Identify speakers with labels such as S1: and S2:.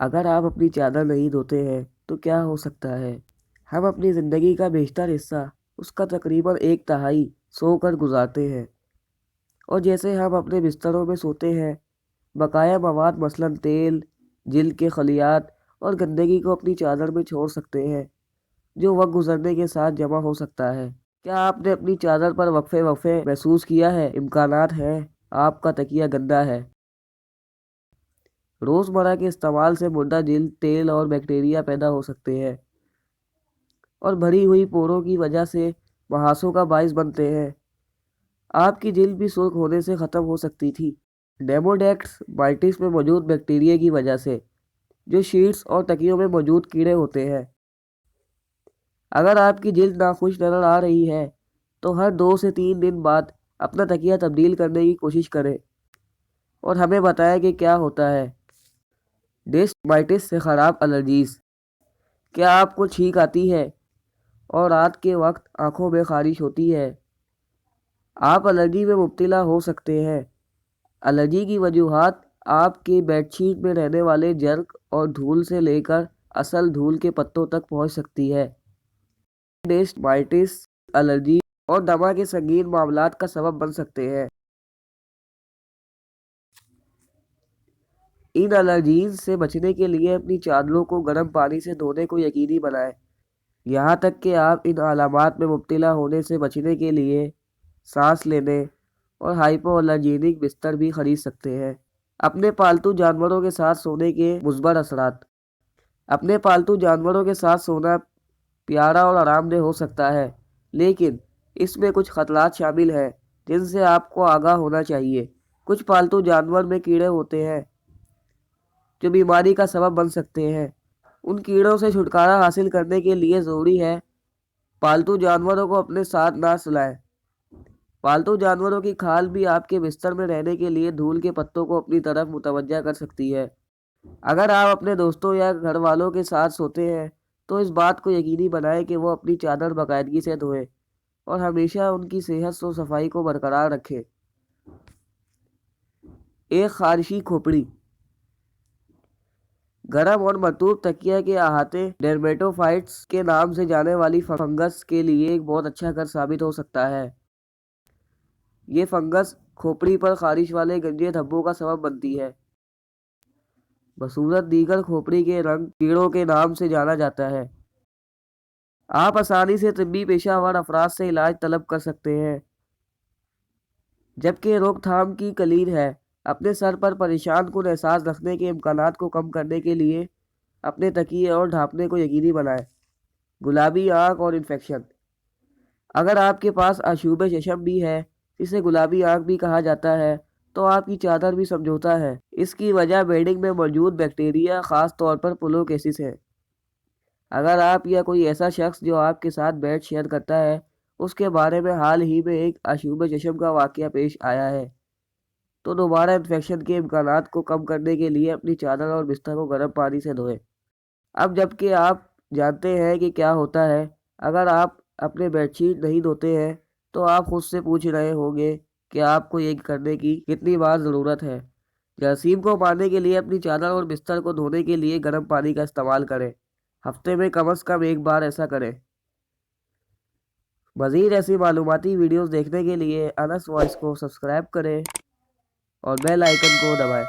S1: اگر آپ اپنی چادر نہیں دھوتے ہیں تو کیا ہو سکتا ہے؟ ہم اپنی زندگی کا بیشتر حصہ اس کا تقریباً 1/3 سو کر گزارتے ہیں، اور جیسے ہم اپنے بستروں میں سوتے ہیں، بقایا مواد مثلاً تیل، جلد کے خلیات اور گندگی کو اپنی چادر میں چھوڑ سکتے ہیں، جو وقت گزرنے کے ساتھ جمع ہو سکتا ہے۔ کیا آپ نے اپنی چادر پر وقفے وقفے محسوس کیا ہے؟ امکانات ہیں آپ کا تکیہ گندا ہے۔ روزمرہ کے استعمال سے مردہ جلد، تیل اور بیکٹیریا پیدا ہو سکتے ہیں، اور بھری ہوئی پوروں کی وجہ سے مہاسوں کا باعث بنتے ہیں۔ آپ کی جلد بھی سرخ ہونے سے ختم ہو سکتی تھی، ڈیموڈیکس مائٹس میں موجود بیکٹیریا کی وجہ سے، جو شیٹس اور تکیوں میں موجود کیڑے ہوتے ہیں۔ اگر آپ کی جلد ناخوش نظر آ رہی ہے تو ہر 2 سے 3 دن بعد اپنا تکیہ تبدیل کرنے کی کوشش کریں اور ہمیں بتائیں کہ کیا ہوتا ہے۔ ڈسٹ مائٹس سے خراب الرجیز۔ کیا آپ کو چھینک آتی ہے اور رات کے وقت آنکھوں میں خارش ہوتی ہے؟ آپ الرجی میں مبتلا ہو سکتے ہیں۔ الرجی کی وجوہات آپ کے بیڈ شیٹ میں رہنے والے جرک اور دھول سے لے کر اصل دھول کے پتوں تک پہنچ سکتی ہے۔ ڈسٹ مائٹس الرجی اور دمہ کے سنگین معاملات کا سبب بن سکتے ہیں۔ ان الرجیز سے بچنے کے لیے اپنی چادروں کو گرم پانی سے دھونے کو یقینی بنائیں، یہاں تک کہ آپ ان علامات میں مبتلا ہونے سے بچنے کے لیے سانس لینے اور ہائپو الرجینک بستر بھی خرید سکتے ہیں۔ اپنے پالتو جانوروں کے ساتھ سونے کے مثبت اثرات۔ اپنے پالتو جانوروں کے ساتھ سونا پیارا اور آرام دہ ہو سکتا ہے، لیکن اس میں کچھ خطرات شامل ہیں جن سے آپ کو آگاہ ہونا چاہیے۔ کچھ پالتو جانور میں کیڑے ہوتے ہیں جو بیماری کا سبب بن سکتے ہیں۔ ان کیڑوں سے چھٹکارا حاصل کرنے کے لیے ضروری ہے پالتو جانوروں کو اپنے ساتھ نہ سلائیں۔ پالتو جانوروں کی کھال بھی آپ کے بستر میں رہنے کے لیے دھول کے پتوں کو اپنی طرف متوجہ کر سکتی ہے۔ اگر آپ اپنے دوستوں یا گھر والوں کے ساتھ سوتے ہیں تو اس بات کو یقینی بنائیں کہ وہ اپنی چادر باقاعدگی سے دھوئیں اور ہمیشہ ان کی صحت و صفائی کو برقرار رکھیں۔ ایک خارشی کھوپڑی۔ گرم اور مرطوب تکیہ کے احاطے ڈرمیٹوفائٹس کے نام سے جانے والی فنگس کے لیے ایک بہت اچھا گھر ثابت ہو سکتا ہے۔ یہ فنگس کھوپڑی پر خارش والے گنجے دھبوں کا سبب بنتی ہے۔ بصورت دیگر کھوپڑی کے رنگ کیڑوں کے نام سے جانا جاتا ہے۔ آپ آسانی سے طبی پیشہ ور افراد سے علاج طلب کر سکتے ہیں، جبکہ روک تھام کی کلید ہے۔ اپنے سر پر پریشان کن احساس رکھنے کے امکانات کو کم کرنے کے لیے اپنے تکیے اور ڈھانپنے کو یقینی بنائیں۔ گلابی آنکھ اور انفیکشن۔ اگر آپ کے پاس آشوب چشم بھی ہے، جسے گلابی آنکھ بھی کہا جاتا ہے، تو آپ کی چادر بھی سمجھوتا ہے۔ اس کی وجہ بیڈنگ میں موجود بیکٹیریا، خاص طور پر پلوکیسس ہے۔ اگر آپ یا کوئی ایسا شخص جو آپ کے ساتھ بیڈ شیئر کرتا ہے، اس کے بارے میں حال ہی میں ایک آشوب چشم کا واقعہ پیش آیا ہے، تو دوبارہ انفیکشن کے امکانات کو کم کرنے کے لیے اپنی چادر اور بستر کو گرم پانی سے دھوئیں۔ اب جبکہ آپ جانتے ہیں کہ کیا ہوتا ہے، اگر آپ اپنے بیڈ شیٹ نہیں دھوتے ہیں تو آپ خود سے پوچھ رہے ہوں گے کہ آپ کو یہ کرنے کی کتنی بار ضرورت ہے۔ جراثیم کو مارنے کے لیے اپنی چادر اور بستر کو دھونے کے لیے گرم پانی کا استعمال کریں۔ ہفتے میں کم از کم ایک بار ایسا کریں۔ مزید ایسی معلوماتی ویڈیوز دیکھنے کے لیے انس وائس کو سبسکرائب کریں اور بیل آئیکن کو دبائیں۔